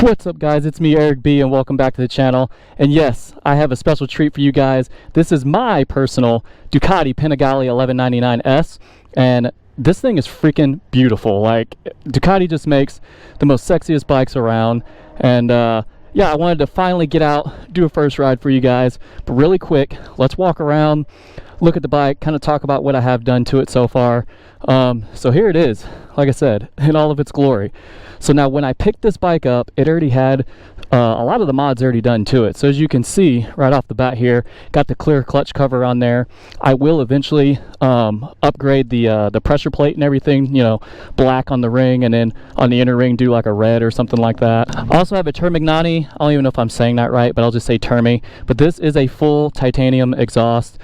What's up guys, it's me Eric B and welcome back to the channel. And yes, I have a special treat for you guys. This is my personal Ducati Panigale 1199S and this thing is freaking beautiful. Like, Ducati just makes the most sexiest bikes around. And yeah, I wanted to finally get out, do a first ride for you guys. But really quick, let's walk around, look at the bike, kind of talk about what I have done to it so far. So here it is, like I said, in all of its glory. So now when I picked this bike up, it already had a lot of the mods already done to it. So as you can see right off the bat here, got the clear clutch cover on there. I will eventually upgrade the pressure plate and everything, you know, black on the ring, and then on the inner ring do like a red or something like that. I also have a Termignani, I don't even know if I'm saying that right, but I'll just say Termi. But this is a full titanium exhaust.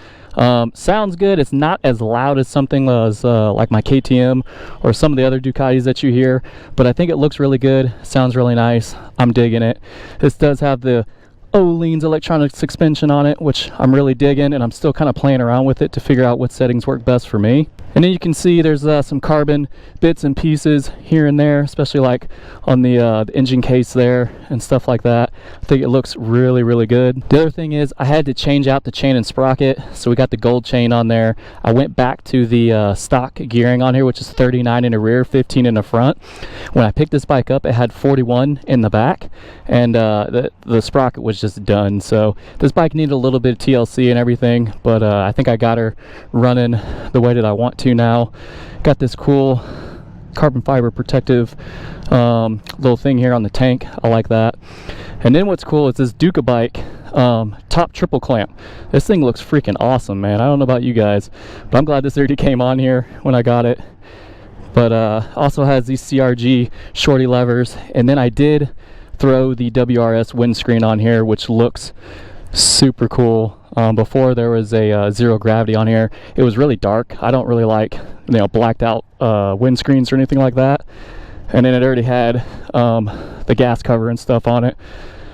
Sounds good. It's not as loud as something as like my KTM or some of the other Ducatis that you hear, but I think it looks really good. Sounds really nice. I'm digging it. This does have the Öhlins electronic suspension on it, which I'm really digging, and I'm still kind of playing around with it to figure out what settings work best for me. And then you can see there's some carbon bits and pieces here and there, especially like on the engine case there and stuff like that. I think it looks really, really good. The other thing is I had to change out the chain and sprocket, so we got the gold chain on there. I went back to the stock gearing on here, which is 39 in the rear, 15 in the front. When I picked this bike up, it had 41 in the back, and the sprocket was just done. So this bike needed a little bit of TLC and everything, but I think I got her running the way that I want to now. Got this cool carbon fiber protective little thing here on the tank. I like that. And then what's cool is this Duca bike top triple clamp. This thing looks freaking awesome, man. I don't know about you guys, but I'm glad this already came on here when I got it. But also has these CRG shorty levers, and then I did throw the WRS windscreen on here, which looks super cool. Before there was a zero gravity on here. It was really dark. I don't really like, you know, blacked out windscreens or anything like that. And then it already had the gas cover and stuff on it.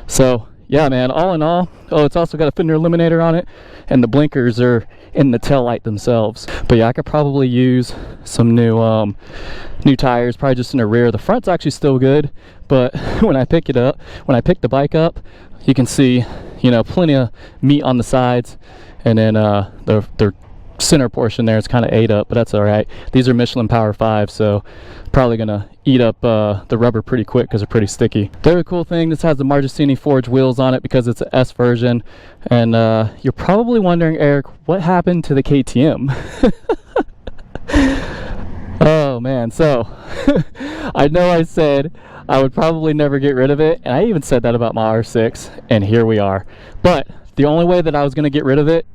So yeah, man, all in all. Oh, it's also got a fender eliminator on it, and the blinkers are in the tail light themselves. But yeah, I could probably use some new tires, probably just in the rear. The front's actually still good, but when I pick the bike up, you can see, you know, plenty of meat on the sides, and then the center portion there is kind of ate up, but that's all right. These are Michelin Power 5, so probably gonna eat up the rubber pretty quick because they're pretty sticky. The other cool thing, this has the Marchesini forged wheels on it because it's an S version. And you're probably wondering, Eric, what happened to the KTM? Oh man, so I know I said I would probably never get rid of it, and I even said that about my R6, and here we are. But the only way that I was going to get rid of it,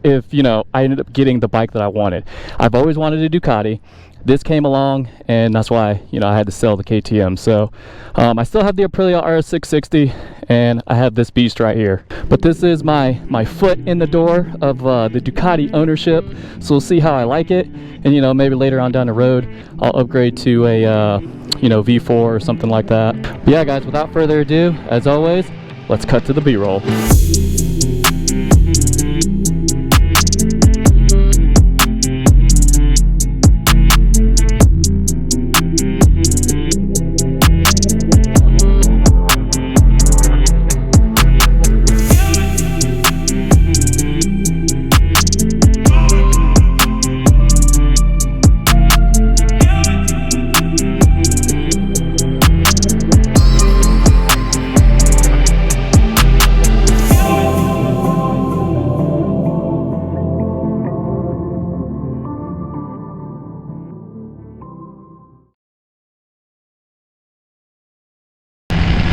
if, you know, I ended up getting the bike that I wanted. I've always wanted a Ducati. This came along, and that's why, you know, I had to sell the KTM. So I still have the Aprilia RS660, and I have this beast right here. But this is my foot in the door of the Ducati ownership, so we'll see how I like it. And, you know, maybe later on down the road, I'll upgrade to a you know, V4 or something like that. But yeah, guys, without further ado, as always, let's cut to the B-roll.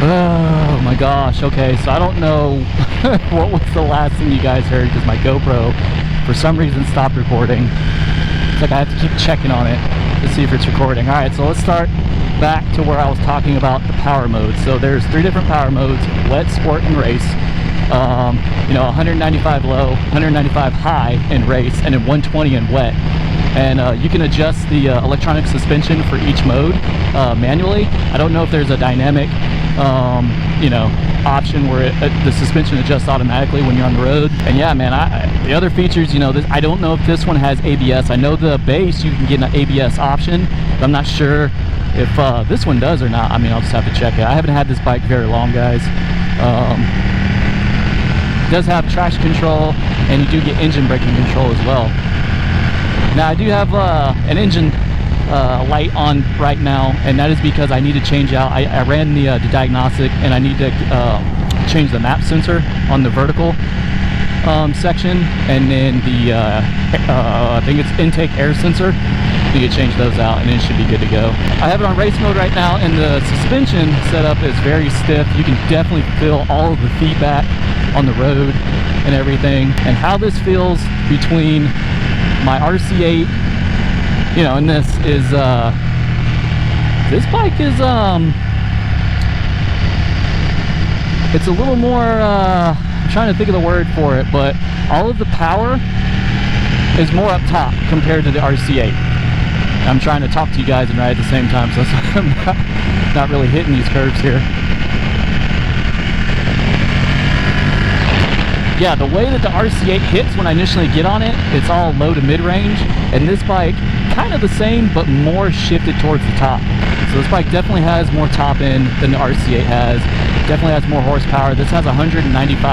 Oh my gosh, okay, so I don't know what was the last thing you guys heard because my GoPro for some reason stopped recording. It's like I have to keep checking on it to see if it's recording. Alright, so let's start back to where I was talking about the power modes. So there's 3 different power modes: wet, sport, and race. You know, 195 low, 195 high in race, and then 120 in wet. and you can adjust the electronic suspension for each mode manually. I don't know if there's a dynamic you know, option where the suspension adjusts automatically when you're on the road. And yeah, man, the other features, you know, I don't know if this one has ABS. I know the base, you can get an ABS option, but I'm not sure if this one does or not. I mean, I'll just have to check it. I haven't had this bike very long, guys. It does have traction control, and you do get engine braking control as well. Now, I do have an engine light on right now, and that is because I need to change out. I ran the diagnostic, and I need to change the map sensor on the vertical section, and then the I think it's intake air sensor. You can change those out, and it should be good to go. I have it on race mode right now, and the suspension setup is very stiff. You can definitely feel all of the feedback on the road and everything, and how this feels between my RC8, you know, and this is this bike is it's a little more I'm trying to think of the word for it, but all of the power is more up top compared to the RC8. I'm trying to talk to you guys and ride at the same time, so I'm not really hitting these curves here. Yeah, the way that the RC8 hits when I initially get on it, it's all low to mid-range, and this bike kind of the same, but more shifted towards the top. So this bike definitely has more top end than the RC8 has. Definitely has more horsepower. This has 195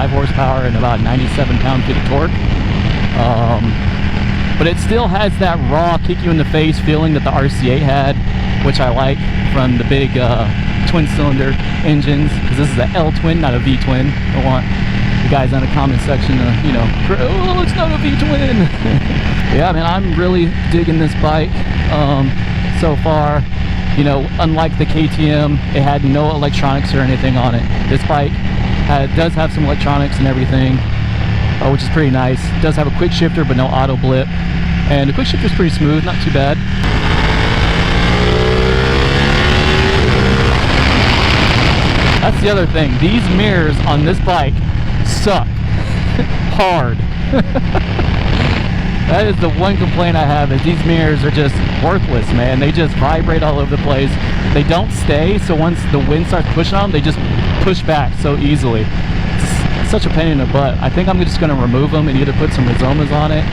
horsepower and about 97 pound-feet of torque. But it still has that raw, kick you in the face feeling that the RC8 had, which I like from the big twin cylinder engines, because this is a L twin, not a V twin. I want the guys on the comment section to, you know, oh, it's not a V twin. Yeah, man, I'm really digging this bike so far. You know, unlike the KTM, it had no electronics or anything on it. This bike does have some electronics and everything, which is pretty nice. It does have a quick shifter, but no auto blip. And the quick shifter is pretty smooth, not too bad. That's the other thing. These mirrors on this bike suck hard. That is the one complaint I have, is these mirrors are just worthless, man. They just vibrate all over the place. They don't stay, so once the wind starts pushing on them, they just push back so easily. It's such a pain in the butt. I think I'm just going to remove them and either put some Rizomas on it,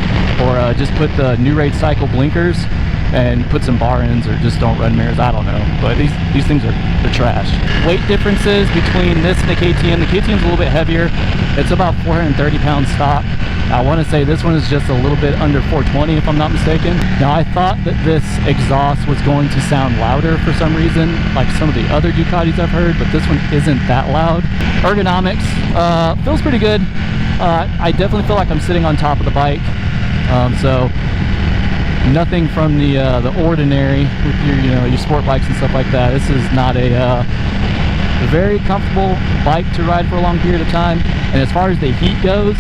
or just put the New Rate Cycle blinkers and put some bar ends, or just don't run mirrors. I don't know, but these things are trash. Weight differences between this and the KTM. The KTM's a little bit heavier. It's about 430 pounds stock. I want to say this one is just a little bit under 420 if I'm not mistaken. Now, I thought that this exhaust was going to sound louder for some reason, like some of the other Ducatis I've heard, but this one isn't that loud. Ergonomics feels pretty good. I definitely feel like I'm sitting on top of the bike, so nothing from the ordinary with your sport bikes and stuff like that. This is not a very comfortable bike to ride for a long period of time. And as far as the heat goes,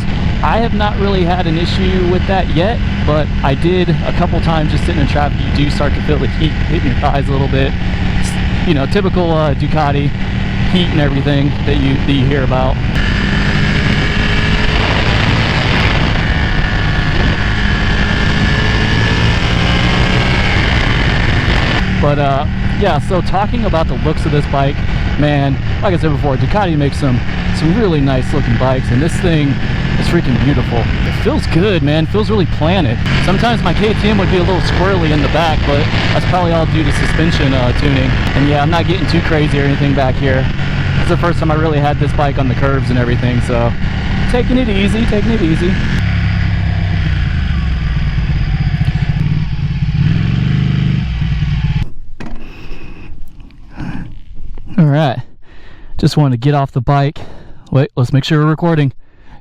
I have not really had an issue with that yet, but I did a couple times just sitting in traffic. You do start to feel the heat hitting your thighs a little bit. You know, typical Ducati heat and everything that you hear about. But yeah, so talking about the looks of this bike, man, like I said before, Ducati makes some really nice looking bikes, and this thing is freaking beautiful. It feels good, man. It feels really planted. Sometimes my KTM would be a little squirrely in the back, but that's probably all due to suspension tuning. And yeah, I'm not getting too crazy or anything back here. It's the first time I really had this bike on the curves and everything, so taking it easy, taking it easy. All right, just wanted to get off the bike. Wait, let's make sure we're recording.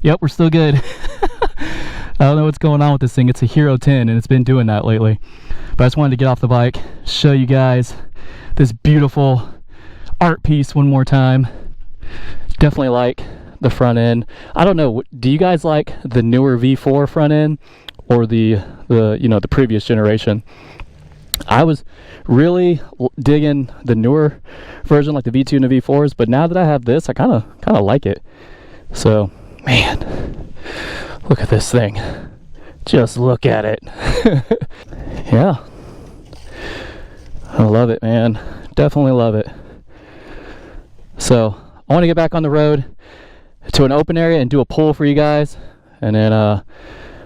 Yep, we're still good. I don't know what's going on with this thing. It's a Hero 10 and it's been doing that lately. But I just wanted to get off the bike, show you guys this beautiful art piece one more time. Definitely like the front end. I don't know, do you guys like the newer V4 front end or the previous generation? I was really digging the newer version, like the V2 and the V4s, but now that I have this, I kind of like it. So, man, look at this thing. Just look at it. Yeah. I love it, man. Definitely love it. So I want to get back on the road to an open area and do a pull for you guys. And then, yeah,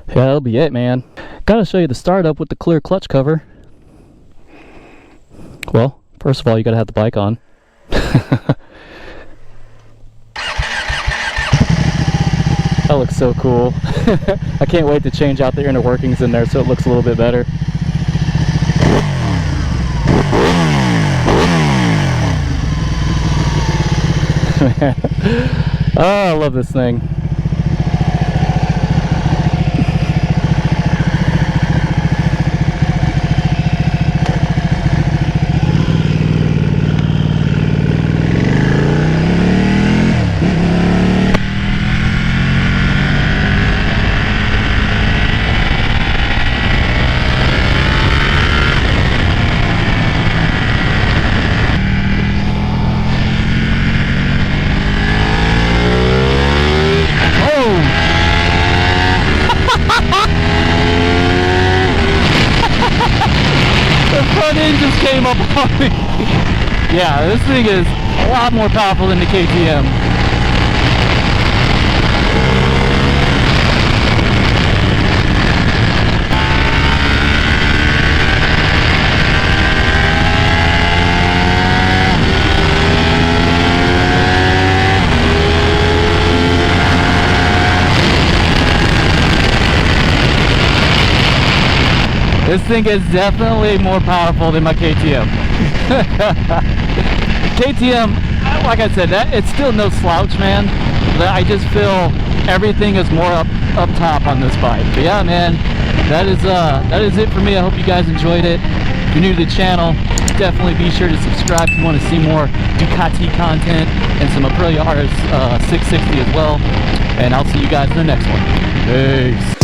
that'll be it, man. Gotta show you the startup with the clear clutch cover. Well, first of all, you gotta have the bike on. That looks so cool. I can't wait to change out the inner workings in there so it looks a little bit better. Oh, I love this thing. Just came up on me. Yeah, this thing is a lot more powerful than the KTM. This thing is definitely more powerful than my KTM. KTM, like I said, it's still no slouch, man. But I just feel everything is more up top on this bike. But yeah, man, that is it for me. I hope you guys enjoyed it. If you're new to the channel, definitely be sure to subscribe if you want to see more Ducati content and some APRILIA RS660 as well. And I'll see you guys in the next one. Peace.